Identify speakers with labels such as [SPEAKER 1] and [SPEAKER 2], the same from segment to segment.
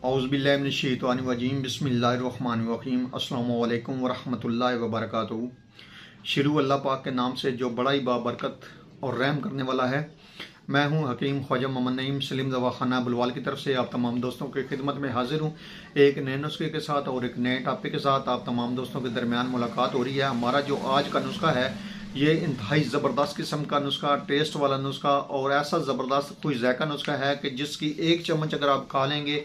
[SPEAKER 1] औज़ुबिल्लाहिमिनश्शैतानिर्रजीम बिस्मिल्लाहिर्रहमानिर्रहीम अस्सलामु अलैकुम वरहमतुल्लाहि वबरकातुहू। शुरू अल्लाह पाक के नाम से जो बड़ा ही बाबरकत और रहम करने वाला है। मैं हूं हकीम ख्वाजा मोहम्मद नईम सलीम दवाखाना बुलवाल की तरफ से आप तमाम दोस्तों की खिदमत में हाजिर हूं, एक नए नुस्खे के साथ और एक नए टॉपिक के साथ आप तमाम दोस्तों के दरमियान मुलाकात हो रही है। हमारा जो आज का नुस्खा है ये इंतहाई ज़बरदस्त किस्म का नुस्खा, टेस्ट वाला नुस्खा और ऐसा ज़बरदस्त कोई ज़ायका नुस्खा है कि जिसकी एक चम्मच अगर आप खा लेंगे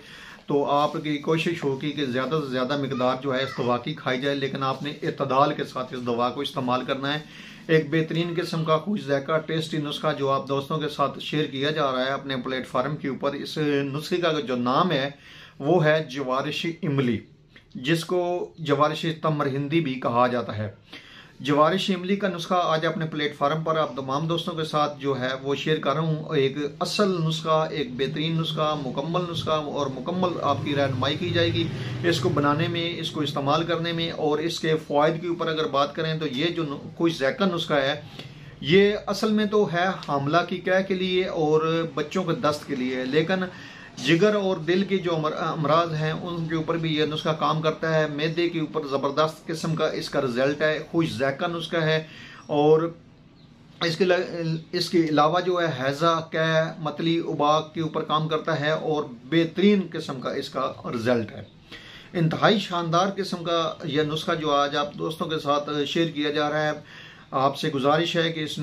[SPEAKER 1] तो आपकी कोशिश होगी कि ज़्यादा से ज़्यादा मिकदार जो है इस दवा की खाई जाए, लेकिन आपने इत्तदाल के साथ इस दवा को इस्तेमाल करना है। एक बेहतरीन किस्म का कोई ज़ायका टेस्टी नुस्खा जो आप दोस्तों के साथ शेयर किया जा रहा है अपने प्लेटफार्म के ऊपर। इस नुस्खे का जो नाम है वो है जवारिशी इमली, जिसको जवारिशी तमर हिंदी भी कहा जाता है। जवारिशी इमली का नुस्खा आज अपने प्लेटफार्म पर आप तमाम दोस्तों के साथ जो है वो शेयर कर रहा हूँ। एक असल नुस्खा, एक बेहतरीन नुस्खा, मुकम्मल नुस्खा और मुकम्मल आपकी रहनुमाई की जाएगी इसको बनाने में, इसको इस्तेमाल करने में। और इसके फ़वाइद के ऊपर अगर बात करें तो ये जो कोई ज़ायका नुस्खा है ये असल में तो है हामला की कै के लिए और बच्चों के दस्त के लिए, लेकिन जिगर और दिल की जो अमराज हैं उनके ऊपर भी यह नुस्खा काम करता है। मैदे के ऊपर ज़बरदस्त किस्म का इसका रिजल्ट है, खुश ज़ायका नुस्खा है। और इसके अलावा जो है हैज़ा, कै, मतली, उबाक के ऊपर काम करता है और बेहतरीन किस्म का इसका रिजल्ट है। इंतहाई शानदार किस्म का यह नुस्खा जो आज आप दोस्तों के साथ शेयर किया जा रहा है। आपसे गुजारिश है कि इस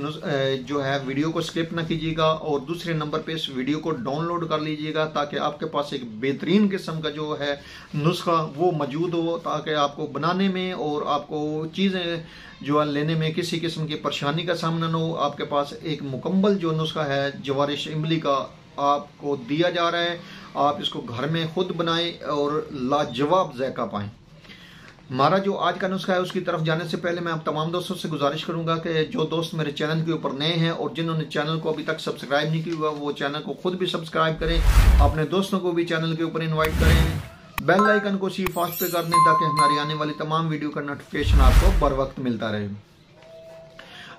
[SPEAKER 1] जो है वीडियो को स्किप ना कीजिएगा और दूसरे नंबर पे इस वीडियो को डाउनलोड कर लीजिएगा ताकि आपके पास एक बेहतरीन किस्म का जो है नुस्खा वो मौजूद हो, ताकि आपको बनाने में और आपको चीज़ें जो है लेने में किसी किस्म की परेशानी का सामना न हो। आपके पास एक मुकम्मल जो नुस्खा है जवारिश इमली का आपको दिया जा रहा है, आप इसको घर में खुद बनाएं और लाजवाब ज़ायका पाएँ। हमारा जो आज का नुस्खा है उसकी तरफ जाने से पहले मैं आप तमाम दोस्तों से गुजारिश करूंगा कि जो दोस्त मेरे चैनल के ऊपर नए हैं और जिन्होंने चैनल को अभी तक सब्सक्राइब नहीं किया हुआ वो चैनल को खुद भी सब्सक्राइब करें, अपने दोस्तों को भी चैनल के ऊपर इनवाइट करें, बेल आइकन को सी फास्ट पे कर दें ताकि हमारी आने वाली तमाम वीडियो का नोटिफिकेशन आपको बर वक्त मिलता रहे।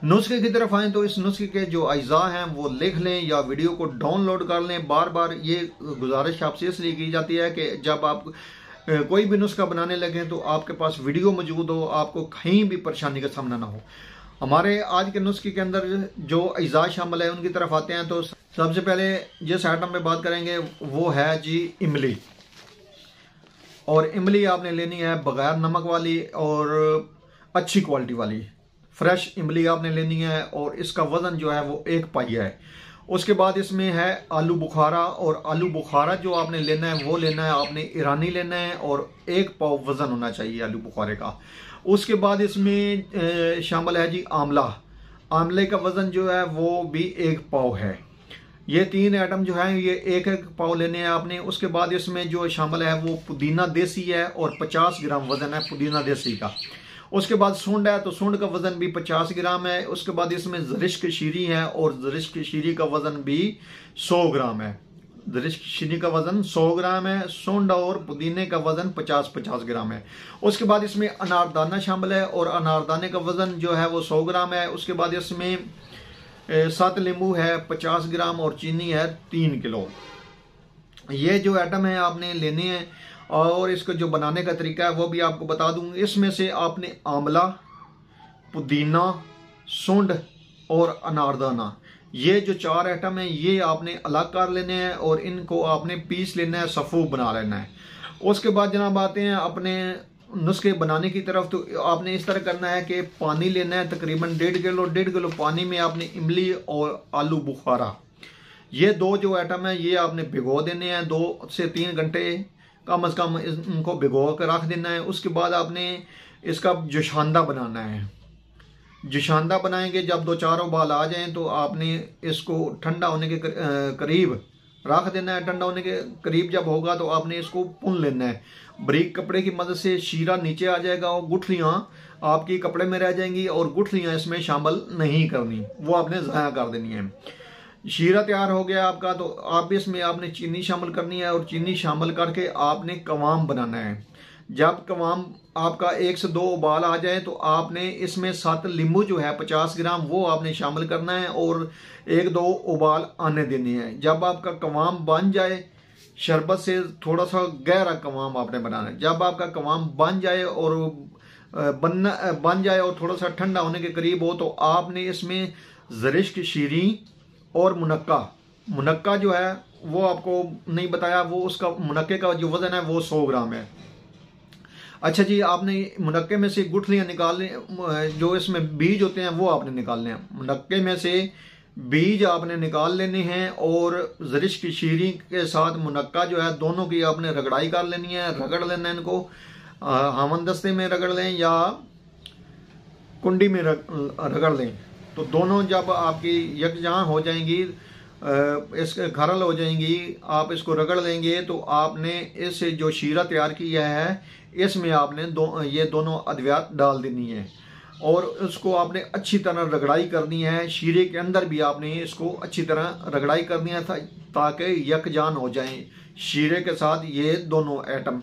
[SPEAKER 1] नुस्खे की तरफ आए तो इस नुस्खे के जो अज्जा हैं वो लिख लें या वीडियो को डाउनलोड कर लें। बार बार ये गुजारिश आपसे इसलिए की जाती है कि जब आप कोई भी नुस्खा बनाने लगे तो आपके पास वीडियो मौजूद हो, आपको कहीं भी परेशानी का सामना ना हो। हमारे आज के नुस्खे के अंदर जो अज्जा शामिल है उनकी तरफ आते हैं तो सबसे पहले जिस आइटम पे बात करेंगे वो है जी इमली। और इमली आपने लेनी है बगैर नमक वाली और अच्छी क्वालिटी वाली फ्रेश इमली आपने लेनी है और इसका वजन जो है वो 1 पाइया है। उसके बाद इसमें है आलू बुखारा, और आलू बुखारा जो आपने लेना है वो लेना है आपने ईरानी लेना है और 1 पाव वजन होना चाहिए आलू बुखारे का। उसके बाद इसमें शामिल है जी आंवला, आंवले का वजन जो है वो भी 1 पाव है। ये 3 आइटम जो है ये 1-1 पाव लेने हैं आपने। उसके बाद इसमें जो शामिल है वो पुदीना देसी है और 50 ग्राम वजन है पुदीना देसी का। उसके बाद सूंड है तो सूंड का वजन भी 50 ग्राम है। उसके बाद इसमें ज़रिश्क शीरी है और ज़रिश्क शीरी का वजन भी 100 ग्राम है। ज़रिश्क शीरी का वजन 100 ग्राम है, सूंड और पुदीने का वजन 50-50 ग्राम है। उसके बाद इसमें अनारदाना शामिल है और अनारदाने का वजन जो है वो 100 ग्राम है। उसके बाद इसमें 7 नींबू है 50 ग्राम और चीनी है 3 किलो। ये जो आइटम है आपने लेने हैं और इसको जो बनाने का तरीका है वो भी आपको बता दूंगी। इसमें से आपने आंवला, पुदीना, सूंड और अनारदाना ये जो 4 आइटम हैं ये आपने अलग कर लेने हैं और इनको आपने पीस लेना है, सफ़ूफ बना लेना है। उसके बाद जनाब आते हैं अपने नुस्खे बनाने की तरफ। तो आपने इस तरह करना है कि पानी लेना है तकरीबन 1.5 किलो पानी में आपने इमली और आलू बुखारा ये 2 जो आइटम है ये आपने भिगो देने हैं 2 से 3 घंटे कम से कम इनको भिगो कर रख देना है। उसके बाद आपने इसका जोशांदा बनाना है। जोशांदा बनाएंगे जब 2-4 उबाल आ जाएं तो आपने इसको ठंडा होने के करीब रख देना है। ठंडा होने के करीब जब होगा तो आपने इसको पुन लेना है। बारीक कपड़े की मदद से शीरा नीचे आ जाएगा और गुठलियाँ आपकी कपड़े में रह जाएंगी और गुठलियाँ इसमें शामिल नहीं करनी, वो आपने ज़ाया कर देनी है। शीरा तैयार हो गया आपका तो आप इसमें आपने चीनी शामिल करनी है और चीनी शामिल करके आपने कवाम बनाना है। जब कवाम आपका 1 से 2 उबाल आ जाए तो आपने इसमें 7 नींबू जो है 50 ग्राम वो आपने शामिल करना है और 1-2 उबाल आने देने हैं। जब आपका कवाम बन जाए शरबत से थोड़ा सा गहरा कवाम आपने बनाना है। जब आपका कवाम बन जाए और बन जाए और थोड़ा सा ठंडा होने के करीब हो, तो आपने इसमें ज़रिश की शीरी और मुनक्का जो है वो आपको नहीं बताया, वो उसका मुनक्के का जो वज़न है वो 100 ग्राम है। अच्छा जी, आपने मुनक्के में से गुठलियाँ निकालने, जो इसमें बीज होते हैं वो आपने निकालने हैं। मुनक्के में से बीज आपने निकाल लेने हैं और ज़रिश की शीरी के साथ मुनक्का जो है दोनों की आपने रगड़ाई कर लेनी है, रगड़ लेना है इनको। हमंदस्ते में रगड़ लें या कुंडी में रगड़ लें, तो दोनों जब आपकी यकजान हो जाएंगी, इस खरल हो जाएंगी, आप इसको रगड़ लेंगे, तो आपने इस जो शीरा तैयार किया है इसमें आपने ये दोनों अद्वियात डाल देनी है और उसको आपने अच्छी तरह रगड़ाई करनी है। शीरे के अंदर भी आपने इसको अच्छी तरह रगड़ाई करनी है ताकि यकजान हो जाएं शीरे के साथ ये दोनों आइटम।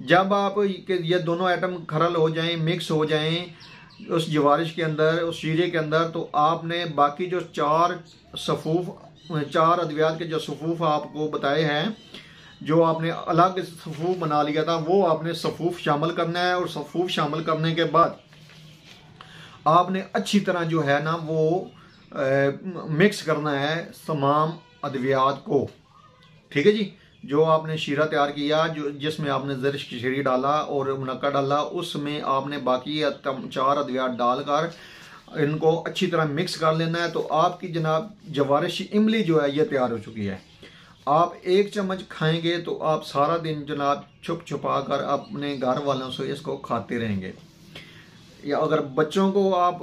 [SPEAKER 1] जब आप ये दोनों आइटम खरल हो जाएं, मिक्स हो जाएं उस जवारिश के अंदर, उस शीरे के अंदर, तो आपने बाकी जो 4 अद्वियात के जो सफूफ आपको बताए हैं, जो आपने अलग सफूफ बना लिया था, वो आपने सफूफ शामिल करना है। और सफूफ शामिल करने के बाद आपने अच्छी तरह जो है ना वो मिक्स करना है तमाम अद्वियात को। ठीक है जी, जो आपने शीरा तैयार किया, जो जिसमें आपने ज़रिश की शीरी डाला और मुनक्का डाला, उसमें आपने बाकी 4 अद्वियात डालकर इनको अच्छी तरह मिक्स कर लेना है। तो आपकी जनाब जवारिशी इमली जो है ये तैयार हो चुकी है। आप 1 चम्मच खाएंगे तो आप सारा दिन जनाब छुप छुपा कर अपने घर वालों से इसको खाते रहेंगे। या अगर बच्चों को आप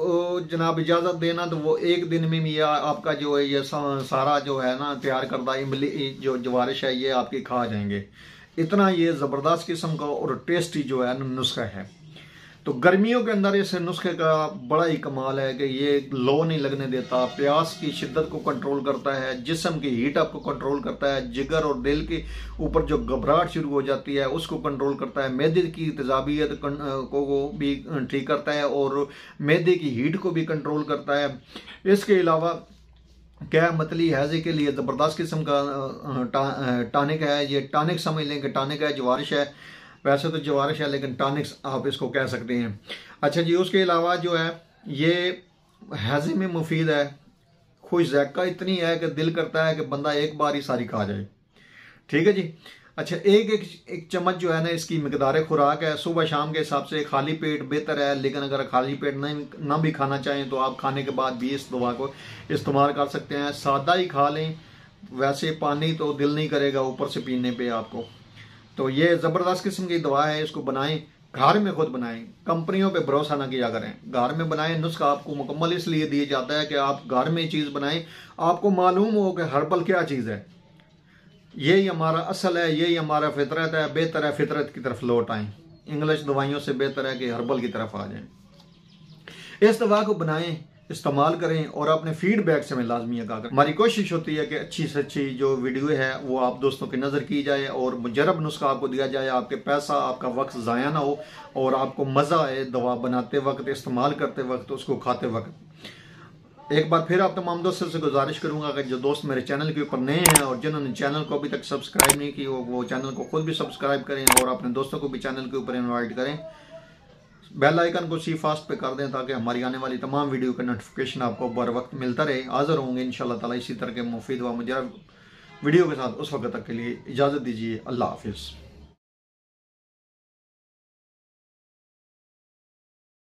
[SPEAKER 1] जनाब इजाज़त देना, तो वो 1 दिन में भी आपका जो है ये सारा जो है ना तैयार करदा इमली जो जवारिश है ये आपकी खा जाएंगे। इतना ये ज़बरदस्त किस्म का और टेस्टी जो है नुस्खा है। तो गर्मियों के अंदर इस नुस्खे का बड़ा ही कमाल है कि ये लो नहीं लगने देता, प्यास की शिद्दत को कंट्रोल करता है, जिस्म की हीट अप को कंट्रोल करता है, जिगर और दिल के ऊपर जो घबराहट शुरू हो जाती है उसको कंट्रोल करता है, मैदे की तेजाबियत को भी ठीक करता है और मैदे की हीट को भी कंट्रोल करता है। इसके अलावा क्या मतली हैज़े के लिए ज़बरदस्त किस्म का टॉनिक है। ये टॉनिक समझ लें कि टॉनिक है, जवारिश है, वैसे तो जवारिश है लेकिन टॉनिक्स आप इसको कह सकते हैं। अच्छा जी, उसके अलावा जो है ये हैज़े में मुफीद है, खुश ज़ायक़ा इतनी है कि दिल करता है कि बंदा एक बार ही सारी खा जाए। ठीक है जी। अच्छा, एक चम्मच जो है ना इसकी मिकदार खुराक है। सुबह शाम के हिसाब से खाली पेट बेहतर है, लेकिन अगर खाली पेट ना भी खाना चाहें तो आप खाने के बाद भी इस दवा को इस्तेमाल कर सकते हैं। सादा ही खा लें, वैसे पानी तो दिल नहीं करेगा ऊपर से पीने पे आपको। तो ये ज़बरदस्त किस्म की दवा है, इसको बनाएं, घर में खुद बनाएं, कंपनियों पे भरोसा ना किया करें, घर में बनाएं। नुस्खा आपको मुकम्मल इसलिए दिया जाता है कि आप घर में चीज़ बनाएं, आपको मालूम हो कि हर्बल क्या चीज़ है, यही हमारा असल है, यही हमारा फितरत है। बेहतर है फितरत की तरफ लौट आएँ, इंग्लिश दवाइयों से बेहतर है कि हर्बल की तरफ आ जाएं। इस दवा को बनाएं, इस्तेमाल करें और अपने फीडबैक से हमें लाजमी आगाह करें। हमारी कोशिश होती है कि अच्छी से अच्छी जो वीडियो है वो आप दोस्तों की नज़र की जाए और मुजरब नुस्खा आपको दिया जाए, आपके पैसा आपका वक्त ज़ाया ना हो और आपको मज़ा आए दवा बनाते वक्त, इस्तेमाल करते वक्त, उसको खाते वक्त। एक बार फिर आप तमाम दोस्तों से गुजारिश करूंगा कि जो दोस्त मेरे चैनल के ऊपर नए हैं और जिन्होंने चैनल को अभी तक सब्सक्राइब नहीं की वो चैनल को खुद भी सब्सक्राइब करें और अपने दोस्तों को भी चैनल के ऊपर इन्वाइट करें। बेल आइकन को सी फास्ट पे कर दें ताकि हमारी आने वाली तमाम वीडियो का नोटिफिकेशन आपको बर वक्त मिलता रहे। हाज़िर होंगे इंशाल्लाह ताला इसी तरह के मुफीद व मुजरब वीडियो के साथ। उस वक्त तक के लिए इजाज़त दीजिए। अल्लाह हाफिज़।